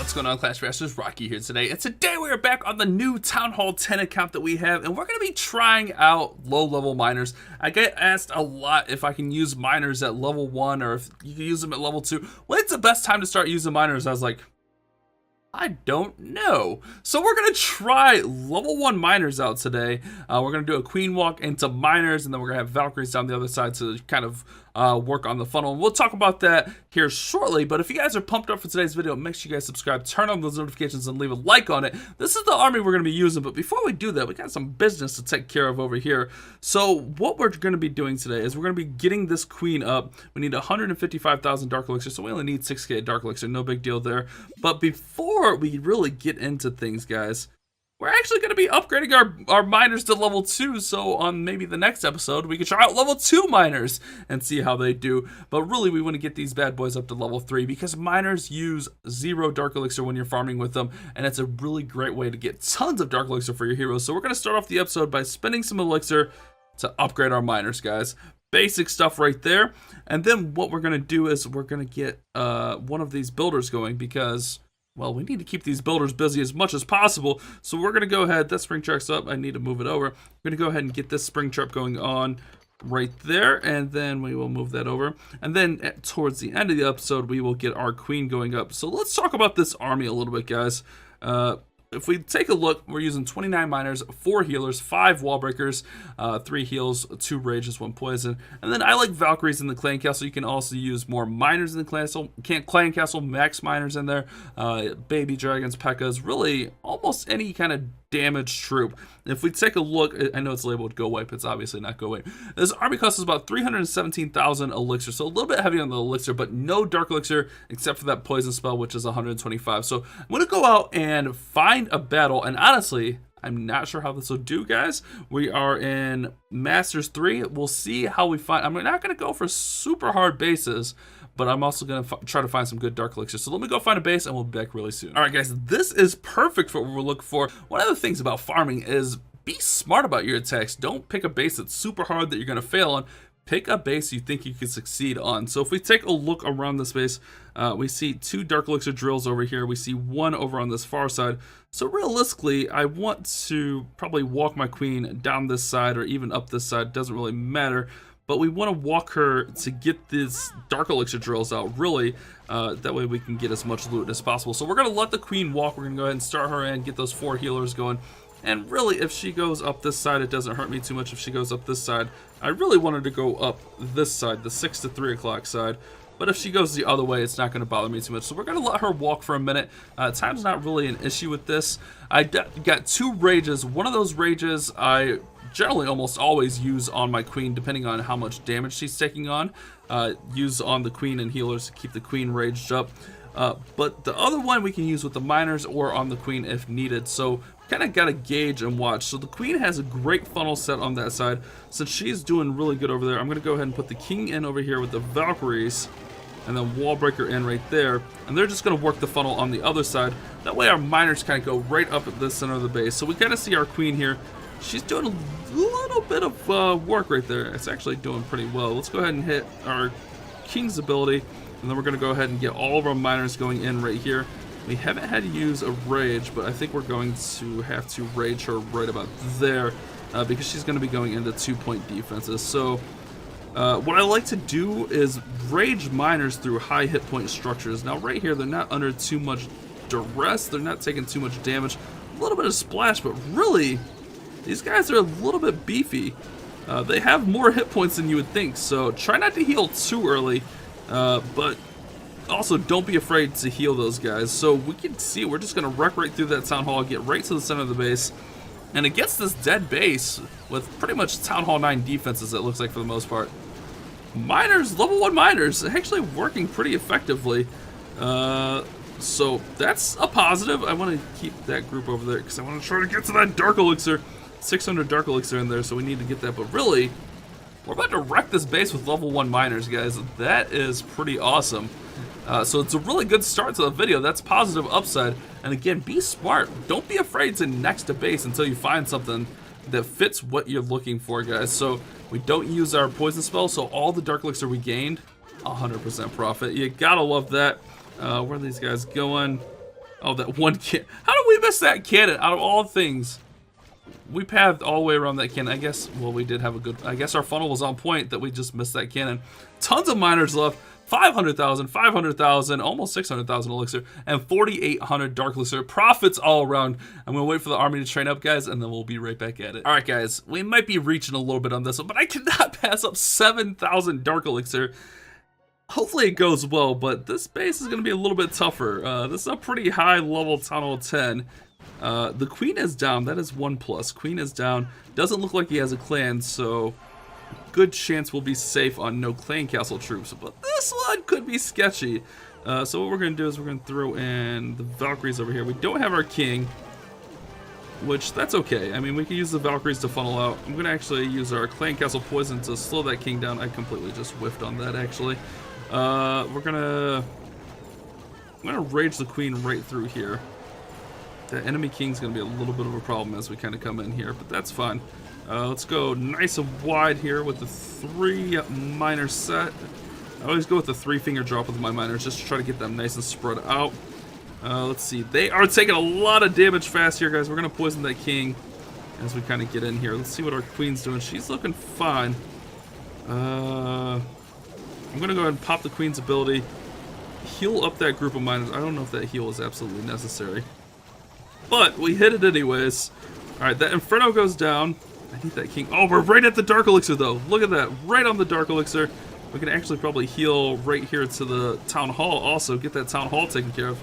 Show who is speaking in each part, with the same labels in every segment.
Speaker 1: What's going on, Clash Masters? Rocky here today, and today we are back on the new Town Hall 10 account that we have, and we're going to be trying out low-level miners. I get asked a lot if I can use miners at level 1 or if you can use them at level 2. When's the best time to start using miners? I was like, I don't know. So we're going to try level 1 miners out today. We're going to do a queen walk into miners, and then we're going to have Valkyries down the other side to kind of work on the funnel. And we'll talk about that here shortly. But if you guys are pumped up for today's video, make sure you guys subscribe, turn on those notifications, and leave a like on it. This is the army we're going to be using. But before we do that, we got some business to take care of over here. So what we're going to be doing today is we're going to be getting this queen up. We need 155,000 Dark Elixir, so we only need 6k Dark Elixir. No big deal there. But before we really get into things, guys, we're actually going to be upgrading our miners to level 2, so on maybe the next episode, we can try out level 2 miners and see how they do. But really, we want to get these bad boys up to level 3, because miners use 0 Dark Elixir when you're farming with them, and it's a really great way to get tons of Dark Elixir for your heroes. So we're going to start off the episode by spending some Elixir to upgrade our miners, guys. Basic stuff right there. And then what we're going to do is we're going to get one of these builders going, because, well, we need to keep these builders busy as much as possible. So we're going to go ahead. That spring truck's up. I need to move it over. We're going to go ahead and get this spring truck going on right there. And then we will move that over. And then towards the end of the episode, we will get our queen going up. So let's talk about this army a little bit, guys. If we take a look, we're using 29 miners, 4 healers, 5 wall breakers, 3 heals, 2 rages, 1 poison. And then I like Valkyries in the clan castle. You can also use more miners in the clan castle, max miners in there, baby dragons, P.E.K.K.A.s, really almost any kind of damage troop. If we take a look, I know it's labeled go wipe, it's obviously not go wipe. This army costs us about 317,000 elixir, so a little bit heavy on the elixir, but no Dark Elixir except for that poison spell, which is 125. So I'm going to go out and find a battle, and honestly, I'm not sure how this will do, guys. We are in Masters 3. We'll see how we find. I'm not going to go for super hard bases, but I'm also going to try to find some good Dark Elixir. So let me go find a base, and we'll be back really soon. All right, guys, this is perfect for what we're looking for. One of the things about farming is be smart about your attacks. Don't pick a base that's super hard that you're going to fail on. Pick a base you think you can succeed on. So if we take a look around this base, we see 2 Dark Elixir drills over here. We see 1 over on this far side. So realistically, I want to probably walk my queen down this side or even up this side. Doesn't really matter. But we want to walk her to get these Dark Elixir drills out, really. That way we can get as much loot as possible. So we're going to let the queen walk. We're going to go ahead and start her in, get those 4 healers going. And really, if she goes up this side, it doesn't hurt me too much if she goes up this side. I really wanted to go up this side, the 6 to 3 o'clock side. But if she goes the other way, it's not going to bother me too much. So we're going to let her walk for a minute. Time's not really an issue with this. I got 2 rages. One of those rages I generally almost always use on my queen, depending on how much damage she's taking on. Use on the queen and healers to keep the queen raged up. But the other one we can use with the miners or on the queen if needed. So kind of got to gauge and watch. So the queen has a great funnel set on that side. Since she's doing really good over there, I'm going to go ahead and put the king in over here with the Valkyries, and then wall breaker in right there. And they're just going to work the funnel on the other side. That way our miners kind of go right up at the center of the base. So we kind of see our queen here. She's doing a little bit of work right there. It's actually doing pretty well. Let's go ahead and hit our king's ability, and then we're going to go ahead and get all of our miners going in right here. We haven't had to use a rage, but I think we're going to have to rage her right about there because she's going to be going into 2-point defenses. So what I like to do is rage miners through high hit point structures. Now right here, they're not under too much duress. They're not taking too much damage. A little bit of splash, but really, these guys are a little bit beefy. They have more hit points than you would think, so try not to heal too early, but also don't be afraid to heal those guys. So we can see we're just going to wreck right through that town hall, get right to the center of the base, and against this dead base with pretty much Town Hall 9 defenses, it looks like for the most part, miners, level 1 miners, actually working pretty effectively. So that's a positive. I want to keep that group over there because I want to try to get to that Dark Elixir. 600 Dark Elixir in there, so we need to get that. But really, we're about to wreck this base with level 1 miners, guys. That is pretty awesome. So it's a really good start to the video. That's positive upside. And again, be smart. Don't be afraid to next a base until you find something that fits what you're looking for, guys. So we don't use our poison spell, so all the Dark Elixir we gained, 100% profit. You gotta love that. Where are these guys going? Oh, that one cannon. How did we miss that cannon out of all things? We pathed all the way around that cannon. I guess, well, we did have a good, I guess our funnel was on point that we just missed that cannon. Tons of miners left. 500,000, 500,000, almost 600,000 elixir, and 4,800 dark elixir. Profits all around. I'm going to wait for the army to train up, guys, and then we'll be right back at it. All right, guys, we might be reaching a little bit on this one, but I cannot pass up 7,000 dark elixir. Hopefully it goes well, but this base is going to be a little bit tougher. This is a pretty high level Town Hall 10. The queen is down. That is 1+. Queen is down. Doesn't look like he has a clan, so good chance we'll be safe on no clan castle troops. But this one could be sketchy. So what we're going to do is we're going to throw in the Valkyries over here. We don't have our king, which that's okay. I mean, we can use the Valkyries to funnel out. I'm going to actually use our clan castle poison to slow that king down. I completely just whiffed on that, actually. I'm gonna rage the queen right through here. The enemy king's gonna be a little bit of a problem as we kind of come in here, but that's fine. Let's go nice and wide here with the 3 miner set. I always go with the 3-finger drop with my miners just to try to get them nice and spread out. Let's see, they are taking a lot of damage fast here, guys. We're gonna poison that king as we kind of get in here. Let's see what our queen's doing. She's looking fine. I'm going to go ahead and pop the queen's ability, heal up that group of miners. I don't know if that heal is absolutely necessary, but we hit it anyways. Alright, that Inferno goes down. I need that king. Oh, we're right at the Dark Elixir, though. Look at that. Right on the Dark Elixir. We can actually probably heal right here to the Town Hall also. Get that Town Hall taken care of.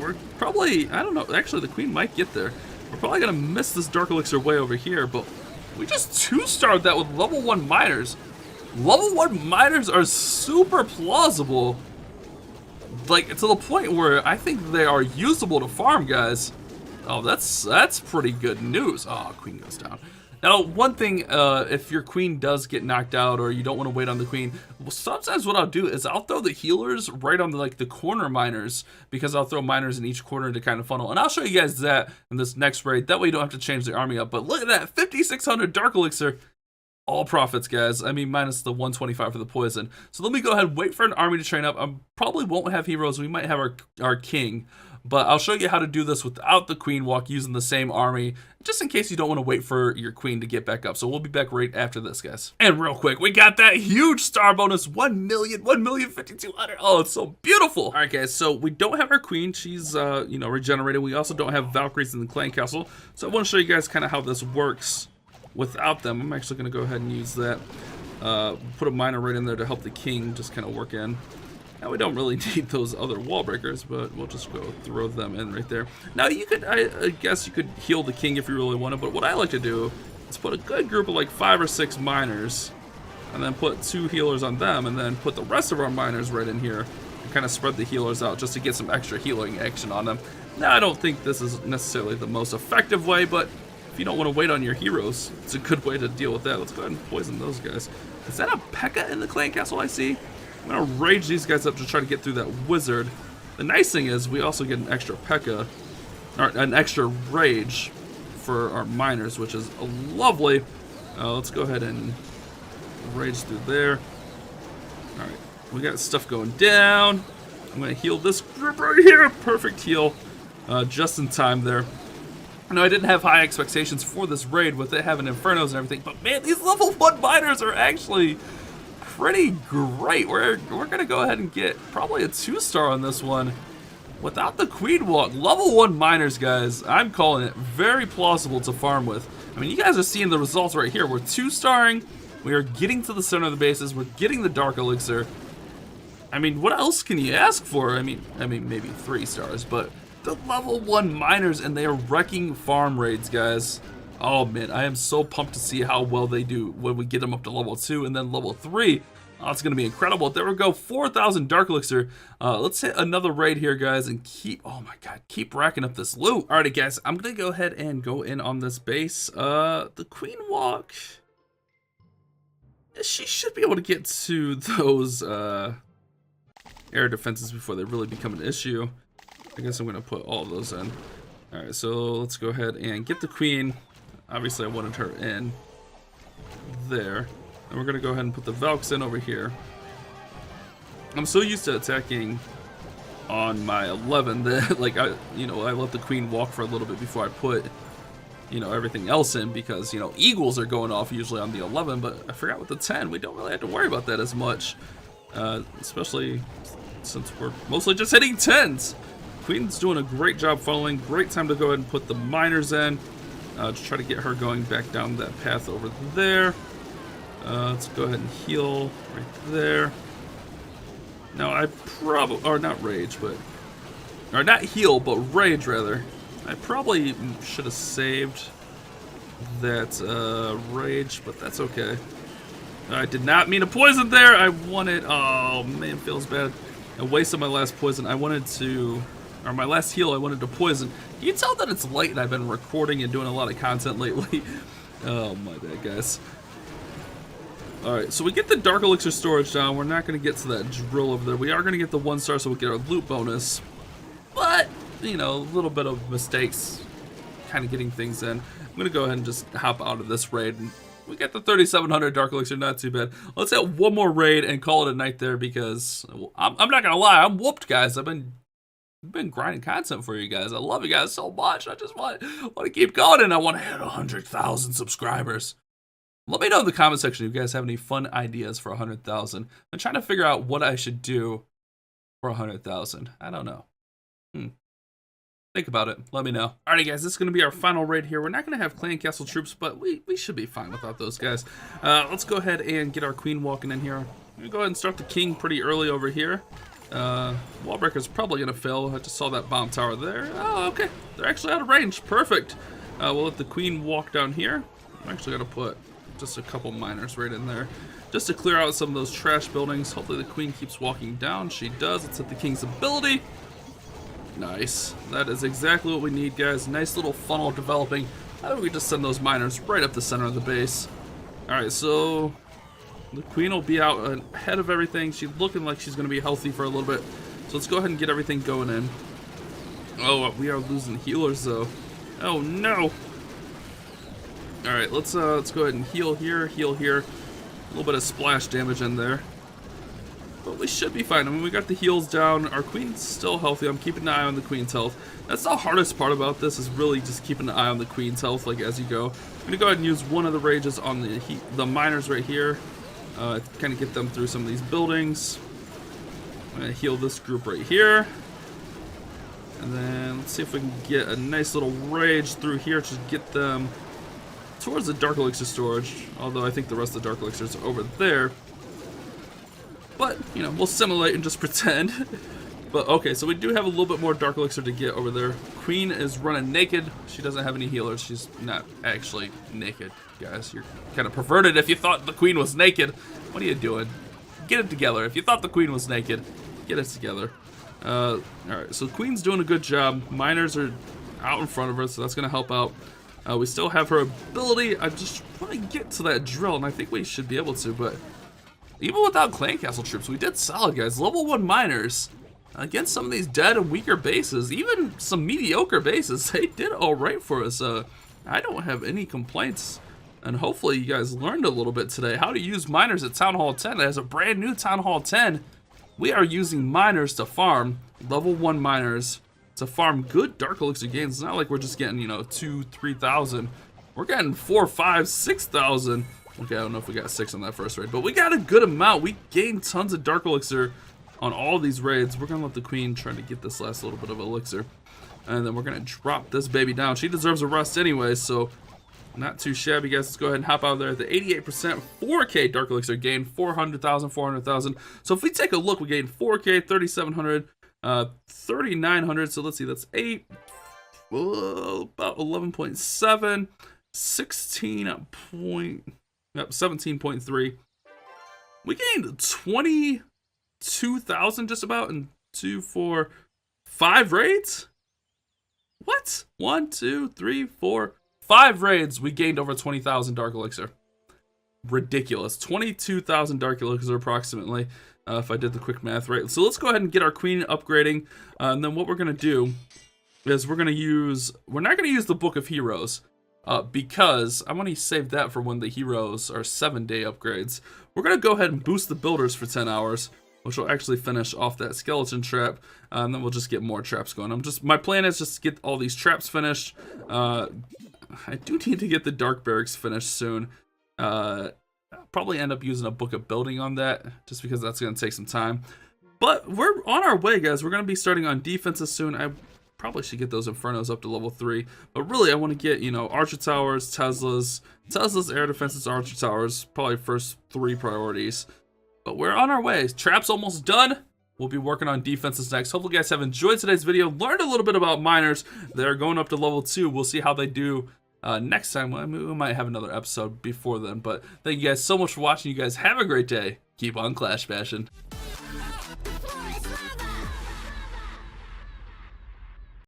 Speaker 1: We're probably, I don't know, actually the queen might get there. We're probably going to miss this Dark Elixir way over here, but we just 2-starred that with level 1 miners. Level 1 miners are super plausible. Like, to the point where I think they are usable to farm, guys. Oh, that's pretty good news. Oh, queen goes down. Now, one thing, if your queen does get knocked out or you don't want to wait on the queen, well, sometimes what I'll do is I'll throw the healers right on the corner miners, because I'll throw miners in each corner to kind of funnel. And I'll show you guys that in this next raid. That way you don't have to change the army up. But look at that, 5,600 Dark Elixir. All profits, guys. I mean, minus the 125 for the poison. So let me go ahead and wait for an army to train up. I probably won't have heroes. We might have our king. But I'll show you how to do this without the queen walk using the same army, just in case you don't want to wait for your queen to get back up. So we'll be back right after this, guys. And real quick, we got that huge star bonus, 1,052,000. Oh, it's so beautiful. All right, guys, so we don't have our queen. She's, regenerated. We also don't have Valkyries in the clan castle. So I want to show you guys kind of how this works without them. I'm actually going to go ahead and use that. Put a miner right in there to help the king just kind of work in. Now, we don't really need those other wall breakers, but we'll just go throw them in right there. Now, you could, I guess you could heal the king if you really wanted, but what I like to do is put a good group of like 5 or 6 miners, and then put 2 healers on them, and then put the rest of our miners right in here, and kind of spread the healers out just to get some extra healing action on them. Now, I don't think this is necessarily the most effective way, but if you don't want to wait on your heroes, it's a good way to deal with that. Let's go ahead and poison those guys. Is that a P.E.K.K.A in the clan castle I see? I'm going to rage these guys up to try to get through that wizard. The nice thing is we also get an extra P.E.K.K.A, or an extra rage for our miners, which is lovely. Let's go ahead and rage through there. Alright, we got stuff going down. I'm going to heal this group right here. Perfect heal. Just in time there. I know I didn't have high expectations for this raid with it having infernos and everything, but man, these level 1 miners are actually pretty great. We're gonna go ahead and get probably a 2-star on this one without the queen walk. Level 1 miners, guys, I'm calling it very plausible to farm with. I mean, you guys are seeing the results right here. We're 2-starring, we are getting to the center of the bases, we're getting the dark elixir. I mean, what else can you ask for? I mean maybe 3 stars, but the level 1 miners, and they are wrecking farm raids, guys. Oh man, I am so pumped to see how well they do when we get them up to level 2 and then level 3. Oh, it's gonna be incredible. There we go, 4,000 dark elixir. Let's hit another raid here, guys, and oh my god, keep racking up this loot. Alrighty, guys, I'm gonna go ahead and go in on this base. The queen walk, she should be able to get to those air defenses before they really become an issue. I guess I'm gonna put all of those in. Alright, so let's go ahead and get the queen. Obviously I wanted her in there. And we're gonna go ahead and put the Valks in over here. I'm so used to attacking on my 11 that like I let the queen walk for a little bit before I put everything else in, because eagles are going off usually on the 11, but I forgot with the 10 we don't really have to worry about that as much, especially since we're mostly just hitting 10s. Queen's doing a great job funneling. Great time to go ahead and put the miners in to try to get her going back down that path over there. Let's go ahead and heal right there. Now I probably, or not rage, but, or not heal, but rage rather. I probably should have saved that rage, but that's okay. I did not mean to poison there. I wanted, oh man, feels bad. I wasted my last poison. I wanted to, or my last heal, I wanted to poison. You can tell that it's late and I've been recording and doing a lot of content lately. Oh my bad, guys. Alright, so we get the Dark Elixir storage down. We're not going to get to that drill over there. We are going to get the 1 star so we'll get our loot bonus. But, a little bit of mistakes kind of getting things in. I'm going to go ahead and just hop out of this raid. And we get the 3,700 Dark Elixir, not too bad. Let's hit one more raid and call it a night there, because I'm not going to lie, I'm whooped, guys. I've been grinding content for you guys. I love you guys so much. I just want to keep going, and I want to hit 100,000 subscribers. Let me know in the comment section if you guys have any fun ideas for 100,000. I'm trying to figure out what I should do for 100,000. I don't know. Think about it. Let me know. Alrighty, guys, this is going to be our final raid here. We're not going to have clan castle troops, but we should be fine without those guys. Let's go ahead and get our queen walking in here. I'm going to go ahead and start the king pretty early over here. Wallbreaker's probably going to fail. I just saw that bomb tower there. Oh, okay. They're actually out of range. Perfect. We'll let the queen walk down here. I'm actually going to put just a couple miners right in there, just to clear out some of those trash buildings. Hopefully the queen keeps walking down. She does. It's at the king's ability. Nice. That is exactly what we need, guys. Nice little funnel developing. How do we just send those miners right up the center of the base? Alright, so the queen will be out ahead of everything. She's looking like she's going to be healthy for a little bit. So let's go ahead and get everything going in. Oh, we are losing healers though. Oh no. Alright, let's go ahead and heal here, heal here. A little bit of splash damage in there. But we should be fine. I mean, we got the heals down. Our queen's still healthy. I'm keeping an eye on the queen's health. That's the hardest part about this, is really just keeping an eye on the queen's health, like, as you go. I'm going to go ahead and use one of the rages on the miners right here. Kind of get them through some of these buildings. I'm going to heal this group right here. And then let's see if we can get a nice little rage through here to get them towards the Dark Elixir storage, although I think the rest of the Dark Elixirs are over there. But, we'll simulate and just pretend. But, okay, so we do have a little bit more Dark Elixir to get over there. Queen is running naked. She doesn't have any healers. She's not actually naked, guys. You're kind of perverted if you thought the queen was naked. What are you doing? Get it together. If you thought the queen was naked, get it together. Alright, so queen's doing a good job. Miners are out in front of her, so that's going to help out. We still have her ability. I just want to get to that drill, and I think we should be able to, but even without clan castle troops, we did solid, guys. Level 1 miners against some of these dead and weaker bases, even some mediocre bases, they did alright for us. I don't have any complaints, and hopefully you guys learned a little bit today how to use miners at Town Hall 10. As a brand new Town Hall 10, we are using miners to farm, level 1 miners, to farm good Dark Elixir gains. It's not like we're just getting, 2,000-3,000. We're getting 4,000, 5,000, 6,000. Okay, I don't know if we got 6 on that first raid, but we got a good amount. We gained tons of Dark Elixir on all these raids. We're gonna let the queen try to get this last little bit of elixir, and then we're gonna drop this baby down. She deserves a rest anyway, so not too shabby, guys. Let's go ahead and hop out there at the 88%, 4K Dark Elixir gain, 400,000, 400,000. So if we take a look, we gained 4K, 3,700, 3,900. So let's see, that's about 11.7, 17.3. We gained 22,000 just about in 2, 4, 5 raids. What? 1, 2, 3, 4, 5 raids. We gained over 20,000 Dark Elixir. Ridiculous. 22,000 Dark Elixir approximately, if I did the quick math right. So let's go ahead and get our queen upgrading, and then what we're gonna do is we're not gonna use the Book of Heroes, because I want to save that for when the heroes are 7-day upgrades. We're gonna go ahead and boost the builders for 10 hours. which will actually finish off that skeleton trap, and then we'll just get more traps going. My plan is just to get all these traps finished. I do need to get the dark barracks finished soon. I'll probably end up using a book of building on that, just because that's going to take some time. But we're on our way, guys. We're going to be starting on defenses soon. I probably should get those Infernos up to level 3. But really, I want to get, you know, Archer Towers, Teslas, air defenses, Archer Towers. Probably first 3 priorities. But we're on our way. Trap's almost done. We'll be working on defenses next. Hopefully, you guys have enjoyed today's video. Learned a little bit about miners. They're going up to level 2. We'll see how they do next time. I mean, we might have another episode before then. But thank you guys so much for watching. You guys have a great day. Keep on Clash Bashing.